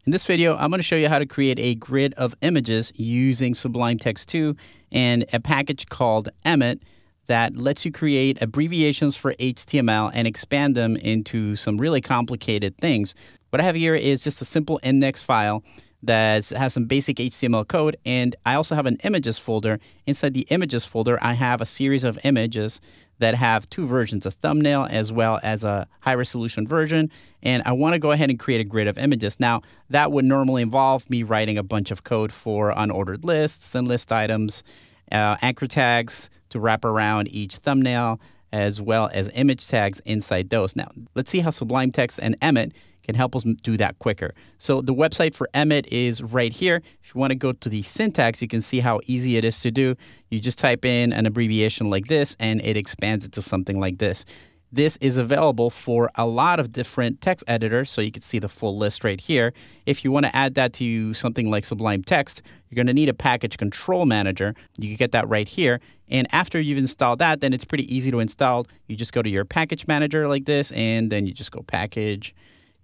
In this video, I'm going to show you how to create a grid of images using Sublime Text 2 and a package called Emmet that lets you create abbreviations for HTML and expand them into some really complicated things. What I have here is just a simple index file that has some basic HTML code, and I also have an images folder. Inside the images folder, I have a series of images that have two versions, a thumbnail as well as a high resolution version. And I want to go ahead and create a grid of images. Now, that would normally involve me writing a bunch of code for unordered lists and list items, anchor tags to wrap around each thumbnail, as well as image tags inside those. Now, let's see how Sublime Text and Emmet can help us do that quicker. So the website for Emmet is right here. If you want to go to the syntax, you can see how easy it is to do. You just type in an abbreviation like this, and it expands it to something like this. This is available for a lot of different text editors, so you can see the full list right here. If you want to add that to something like Sublime Text, you're going to need a package control manager. You can get that right here. And after you've installed that, then it's pretty easy to install. You just go to your package manager like this, and then you just go package,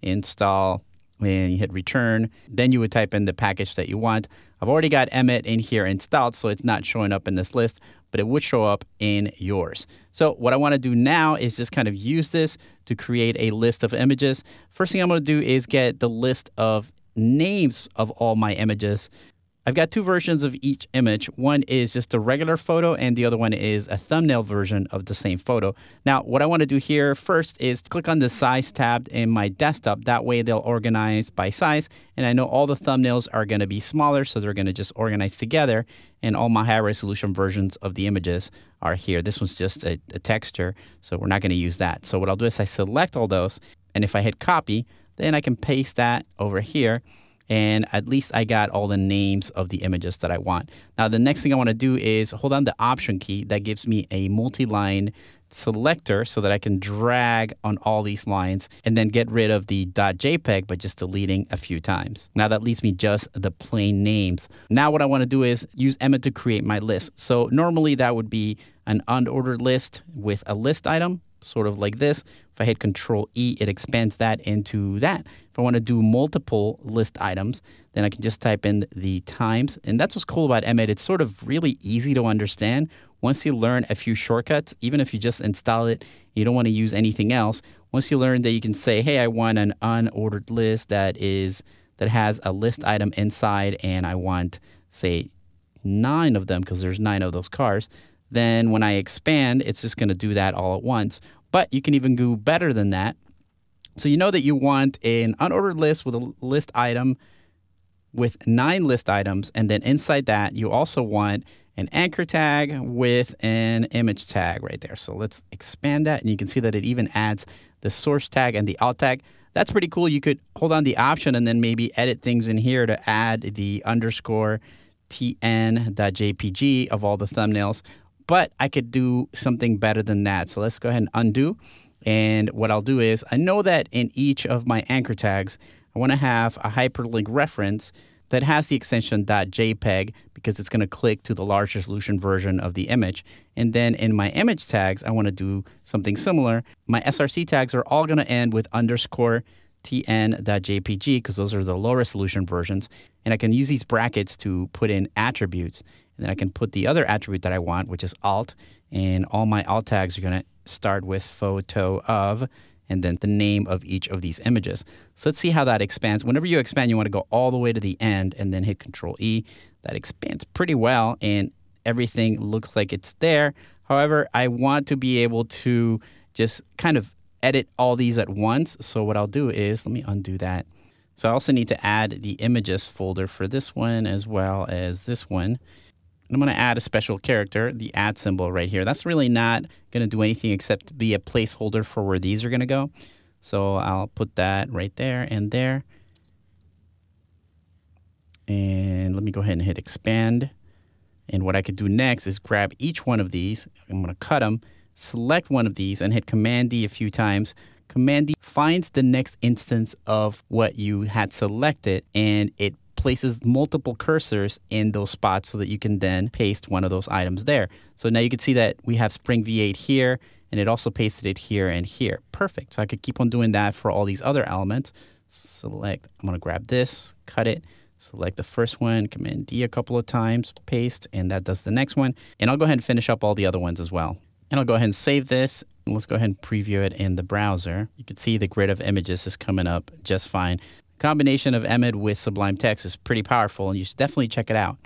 install, and you hit return. Then you would type in the package that you want. I've already got Emmet in here installed, so it's not showing up in this list, but it would show up in yours. So what I want to do now is just kind of use this to create a list of images. First thing I'm going to do is get the list of names of all my images. I've got two versions of each image. One is just a regular photo, and the other one is a thumbnail version of the same photo. Now, what I want to do here first is click on the size tab in my desktop. That way they'll organize by size, and I know all the thumbnails are going to be smaller, so they're going to just organize together, and all my high resolution versions of the images are here. This one's just a texture, so we're not going to use that. So what I'll do is I select all those, and if I hit copy, then I can paste that over here. And at least I got all the names of the images that I want. Now, the next thing I want to do is hold on the Option key. That gives me a multi-line selector so that I can drag on all these lines and then get rid of the .jpeg by just deleting a few times. Now, that leaves me just the plain names. Now, what I want to do is use Emmet to create my list. So normally that would be an unordered list with a list item, sort of like this. If I hit Control E, it expands that into that. If I want to do multiple list items, then I can just type in the times. And that's what's cool about Emmet. It's sort of really easy to understand. Once you learn a few shortcuts, even if you just install it, you don't want to use anything else. Once you learn that you can say, hey, I want an unordered list that has a list item inside, and I want, say, 9 of them because there's 9 of those cars. Then when I expand, it's just going to do that all at once. But you can even do better than that. So you know that you want an unordered list with a list item with 9 list items. And then inside that, you also want an anchor tag with an image tag right there. So let's expand that. And you can see that it even adds the source tag and the alt tag. That's pretty cool. You could hold on the Option and then maybe edit things in here to add the underscore tn.jpg of all the thumbnails. But I could do something better than that. So let's go ahead and undo. And what I'll do is, I know that in each of my anchor tags, I want to have a hyperlink reference that has the extension .jpeg because it's going to click to the large resolution version of the image. And then in my image tags, I want to do something similar. My SRC tags are all going to end with underscore tn.jpg because those are the low resolution versions. And I can use these brackets to put in attributes. And then I can put the other attribute that I want, which is alt. And all my alt tags are going to start with photo of, and then the name of each of these images. So let's see how that expands. Whenever you expand, you want to go all the way to the end and then hit Control E. That expands pretty well, and everything looks like it's there. However, I want to be able to just kind of edit all these at once. So what I'll do is, let me undo that. So I also need to add the images folder for this one as well as this one. I'm going to add a special character, the @ symbol right here. That's really not going to do anything except be a placeholder for where these are going to go. So I'll put that right there and there. And let me go ahead and hit expand. And what I could do next is grab each one of these. I'm going to cut them, select one of these, and hit Command D a few times. Command D finds the next instance of what you had selected, and it places multiple cursors in those spots so that you can then paste one of those items there. So now you can see that we have Spring V8 here, and it also pasted it here and here. Perfect. So I could keep on doing that for all these other elements. select, I'm going to grab this, cut it, select the first one, Command D a couple of times, paste, and that does the next one. And I'll go ahead and finish up all the other ones as well. And I'll go ahead and save this. Let's go ahead and preview it in the browser. You can see the grid of images is coming up just fine. The combination of Emmet with Sublime Text is pretty powerful, and you should definitely check it out.